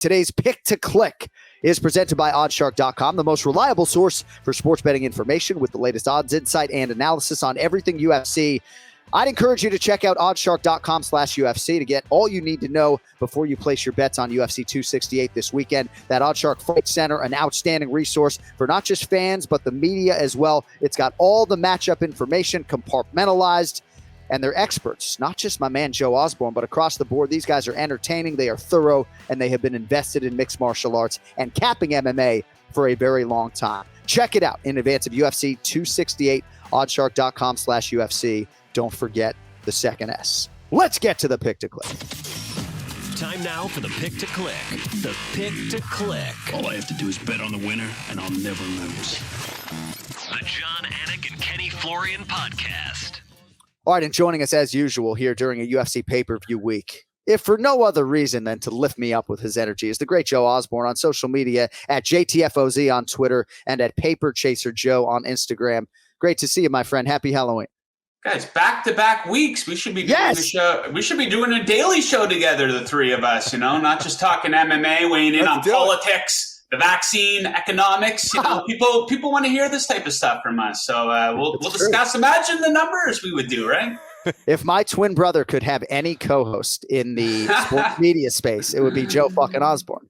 Today's Pick to Click is presented by Oddshark.com, the most reliable source for sports betting information with the latest odds, insight, and analysis on everything UFC. I'd encourage you to check out oddshark.com/UFC to get all you need to know before you place your bets on UFC 268 this weekend. That Oddshark Fight Center, an outstanding resource for not just fans, but the media as well. It's got all the matchup information compartmentalized, and they're experts, not just my man Joe Osborne, but across the board. These guys are entertaining, they are thorough, and they have been invested in mixed martial arts and capping MMA for a very long time. Check it out in advance of UFC 268, oddshark.com/UFC. Don't forget the second S. Let's get to the Pick to Click. Time now for the Pick to Click. The Pick to Click. All I have to do is bet on the winner, and I'll never lose. The John, Anik, and Kenny Florian podcast. All right, and joining us as usual here during a UFC pay-per-view week, if for no other reason than to lift me up with his energy, is the great Joe Osborne on social media at JTFOZ on Twitter and at Paper Chaser Joe on Instagram. Great to see you, my friend. Happy Halloween. Guys, back-to-back weeks. We should be doing a show. We should be doing a daily show together, the three of us, not just talking MMA, weighing in on politics, the vaccine, economics. People want to hear this type of stuff from us. So we'll discuss. Imagine the numbers we would do, right? If my twin brother could have any co-host in the sports media space, it would be Joe fucking Osborne.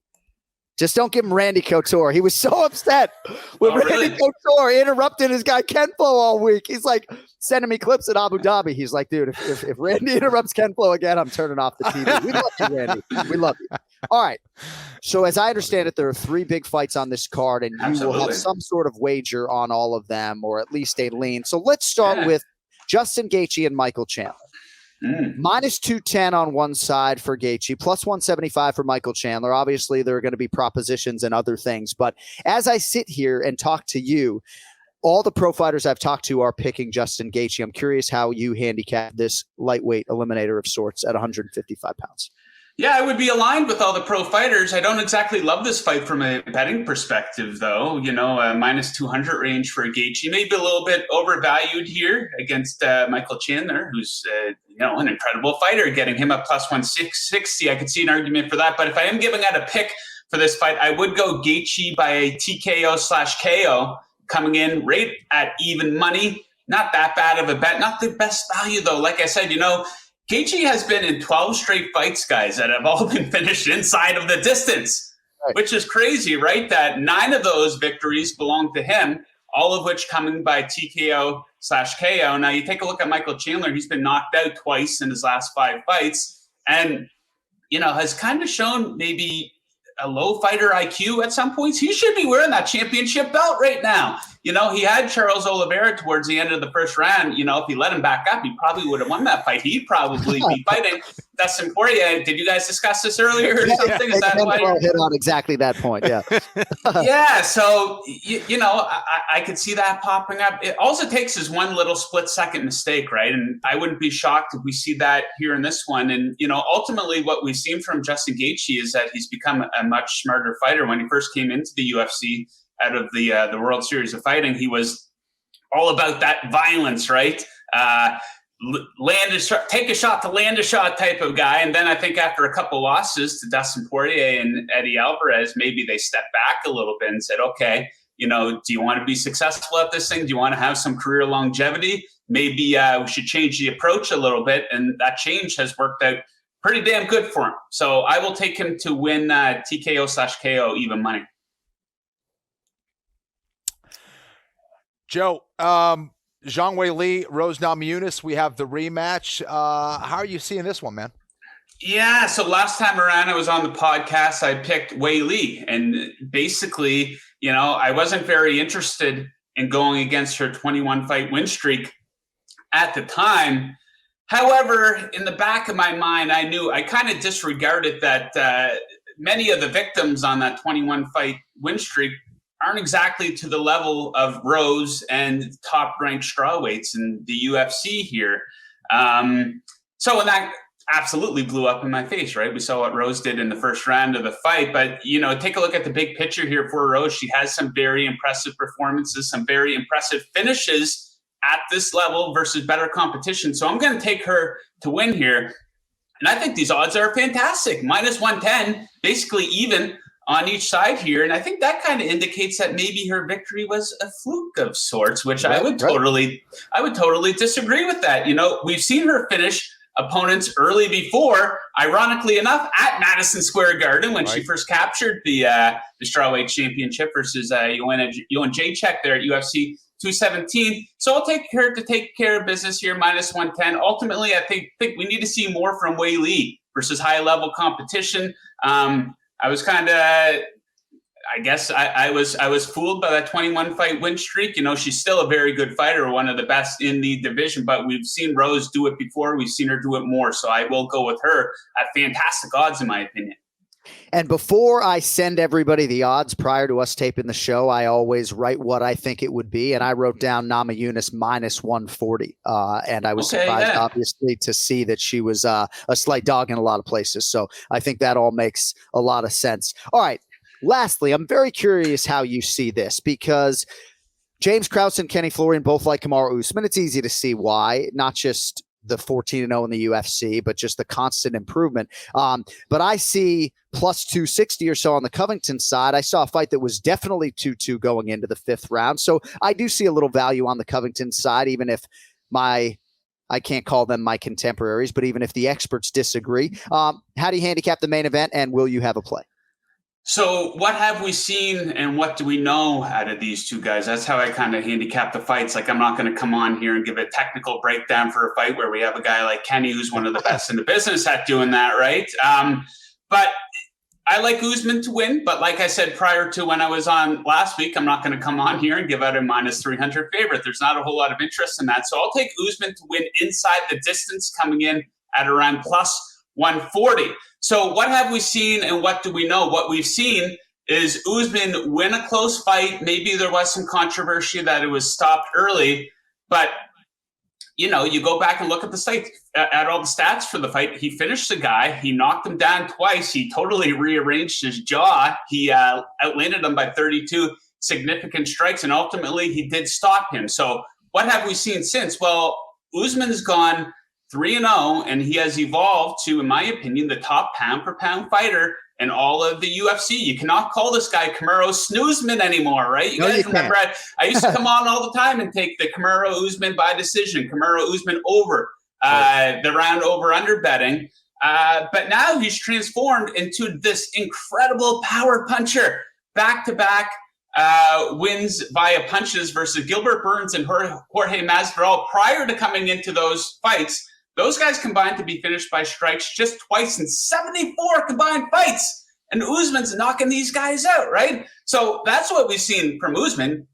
Just don't give him Randy Couture. He was so upset when Randy Couture interrupted his guy Ken Flo all week. He's like sending me clips at Abu Dhabi. He's like, dude, if Randy interrupts Ken Flo again, I'm turning off the TV. We love you, Randy. We love you. All right. So as I understand it, there are 3 big fights on this card, and you will have some sort of wager on all of them, or at least a lean. So let's start with Justin Gaethje and Michael Chandler. Minus 210 on one side for Gaethje, plus 175 for Michael Chandler. Obviously, there are going to be propositions and other things. But as I sit here and talk to you, all the pro fighters I've talked to are picking Justin Gaethje. I'm curious how you handicap this lightweight eliminator of sorts at 155 pounds. Yeah, I would be aligned with all the pro fighters. I don't exactly love this fight from a betting perspective, though. Minus 200 range for Gaethje, maybe a little bit overvalued here against Michael Chandler, who's an incredible fighter. Getting him up plus 160, I could see an argument for that. But if I am giving out a pick for this fight, I would go Gaethje by a TKO/KO, coming in right at even money. Not that bad of a bet. Not the best value, though. Like I said, Gaethje has been in 12 straight fights, guys, that have all been finished inside of the distance, which is crazy, right? That 9 of those victories belong to him, all of which coming by TKO/KO. Now, you take a look at Michael Chandler. He's been knocked out twice in his last 5 fights and, has kind of shown maybe a low fighter IQ at some points. He should be wearing that championship belt right now. He had Charles Oliveira towards the end of the first round. If he let him back up, he probably would have won that fight. He'd probably be fighting Dustin Poirier. Did you guys discuss this earlier or something? Is that why hit on exactly that point? Yeah. Yeah. So, I could see that popping up. It also takes is one little split-second mistake, right? And I wouldn't be shocked if we see that here in this one. And, ultimately what we've seen from Justin Gaethje is that he's become a much smarter fighter. When he first came into the UFC, out of the World Series of Fighting, he was all about that violence, right? Take a shot to land a shot type of guy. And then I think after a couple losses to Dustin Poirier and Eddie Alvarez, maybe they stepped back a little bit and said, okay, do you want to be successful at this thing? Do you want to have some career longevity? Maybe we should change the approach a little bit. And that change has worked out pretty damn good for him. So I will take him to win TKO/KO even money. Joe, Zhang Wei Li, Rose Namajunas, we have the rematch. How are you seeing this one, man? Yeah, so last time around I was on the podcast, I picked Wei Li. And basically, I wasn't very interested in going against her 21-fight win streak at the time. However, in the back of my mind, I kind of disregarded that many of the victims on that 21-fight win streak aren't exactly to the level of Rose and top-ranked strawweights in the UFC here. So when that absolutely blew up in my face, right? We saw what Rose did in the first round of the fight. But, take a look at the big picture here for Rose. She has some very impressive performances, some very impressive finishes at this level versus better competition. So I'm going to take her to win here. And I think these odds are fantastic. Minus 110, basically even on each side here. And I think that kind of indicates that maybe her victory was a fluke of sorts, which I would totally disagree with that. You know, we've seen her finish opponents early before, ironically enough, at Madison Square Garden when she first captured the strawweight championship versus Joanna Jacek there at UFC 217. So I'll take her to take care of business here, minus 110. Ultimately, I think we need to see more from Wei Li versus high-level competition. I was kind of, I guess I was fooled by that 21 fight win streak. You know, she's still a very good fighter, one of the best in the division, but we've seen Rose do it before. We've seen her do it more. So I will go with her at fantastic odds, in my opinion. And before I send everybody the odds prior to us taping the show, I always write what I think it would be. And I wrote down Namajunas minus 140. And I was surprised, obviously, to see that she was a slight dog in a lot of places. So I think that all makes a lot of sense. All right. Lastly, I'm very curious how you see this, because James Krause and Kenny Florian both like Kamaru Usman. It's easy to see why, not just the 14-0 in the UFC, but just the constant improvement. But I see plus 260 or so on the Covington side. I saw a fight that was definitely 2-2 going into the fifth round. So I do see a little value on the Covington side, even if I can't call them my contemporaries, but even if the experts disagree. How do you handicap the main event, and will you have a play? So what have we seen and what do we know out of these two guys? That's how I kind of handicap the fights. Like, I'm not going to come on here and give a technical breakdown for a fight where we have a guy like Kenny, who's one of the best in the business at doing that, right? But I like Usman to win. But like I said prior to when I was on last week, I'm not going to come on here and give out a minus 300 favorite. There's not a whole lot of interest in that. So I'll take Usman to win inside the distance, coming in at around plus 140. So what have we seen and what do we know? What we've seen is Usman win a close fight. Maybe there was some controversy that it was stopped early, but you know, you go back and look at the site, at all the stats for the fight. He finished the guy. He knocked him down twice. He totally rearranged his jaw. He outlanded him by 32 significant strikes, and ultimately he did stop him. So what have we seen since? Well, Usman's gone 3-0, and he has evolved to, in my opinion, the top pound-for-pound fighter in all of the UFC. You cannot call this guy Kamaru Snoozman anymore, right? You guys remember I used to come on all the time and take the Kamaru Usman by decision, Kamaru Usman over, the round over-under betting. But now he's transformed into this incredible power puncher, back-to-back wins via punches versus Gilbert Burns and Jorge Masvidal. Prior to coming into those fights, those guys combined to be finished by strikes just twice in 74 combined fights. And Usman's knocking these guys out, right? So that's what we've seen from Usman.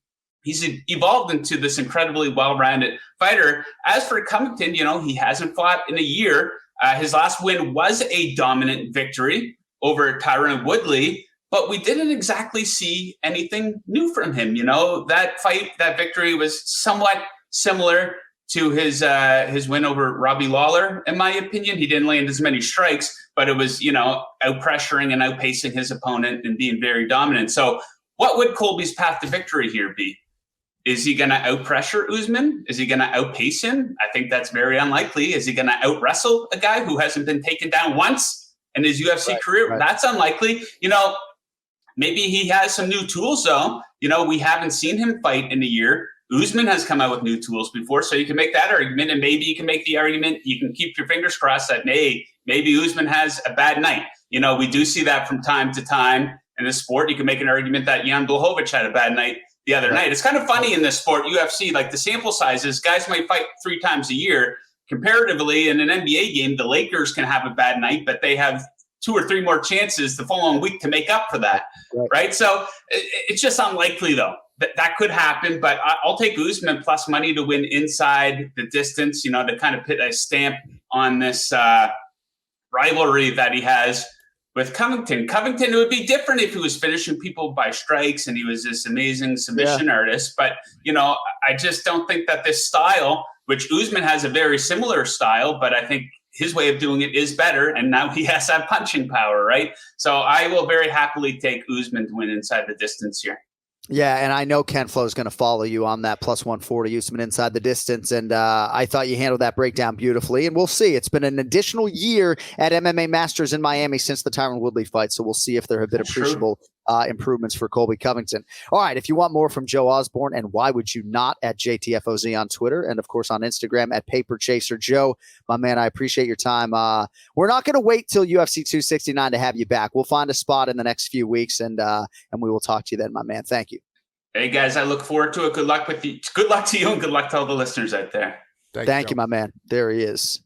He's evolved into this incredibly well-rounded fighter. As for Covington, you know, he hasn't fought in a year. His last win was a dominant victory over Tyron Woodley, but we didn't exactly see anything new from him. You know, that fight, that victory was somewhat similar to his win over Robbie Lawler, in my opinion. He didn't land as many strikes, but it was, you know, out-pressuring and outpacing his opponent and being very dominant. So what would Colby's path to victory here be? Is he going to out-pressure Usman? Is he going to outpace him? I think that's very unlikely. Is he going to out-wrestle a guy who hasn't been taken down once in his UFC career? Right. That's unlikely. You know, maybe he has some new tools, though. You know, we haven't seen him fight in a year. Usman has come out with new tools before, so you can make that argument, and maybe you can make the argument, you can keep your fingers crossed that, hey, maybe Usman has a bad night. You know, we do see that from time to time in the sport. You can make an argument that Jan Blachowicz had a bad night the other night. It's kind of funny in this sport, UFC, like the sample sizes, guys might fight 3 times a year. Comparatively, in an NBA game, the Lakers can have a bad night, but they have 2 or 3 more chances the following week to make up for that, right? So it's just unlikely, though. That could happen, but I'll take Usman plus money to win inside the distance, you know, to kind of put a stamp on this rivalry that he has with Covington. Covington, it would be different if he was finishing people by strikes and he was this amazing submission artist. But, you know, I just don't think that this style, which Usman has a very similar style, but I think his way of doing it is better. And now he has that punching power, right? So I will very happily take Usman to win inside the distance here. Yeah, and I know Ken Flo is going to follow you on that plus 140 Usman inside the distance, and I thought you handled that breakdown beautifully, and we'll see. It's been an additional year at MMA Masters in Miami since the Tyron Woodley fight, so we'll see if there have been appreciable improvements for Colby Covington. All right, if you want more from Joe Osborne, and why would you not, at JTFOZ on Twitter, and of course on Instagram at Paper Chaser Joe, my man, I appreciate your time. We're not going to wait till UFC 269 to have you back. We'll find a spot in the next few weeks, and we will talk to you then, my man. Thank you. Hey guys, I look forward to it. Good luck with you. Good luck to you, and good luck to all the listeners out there. Thank you, my man. There he is.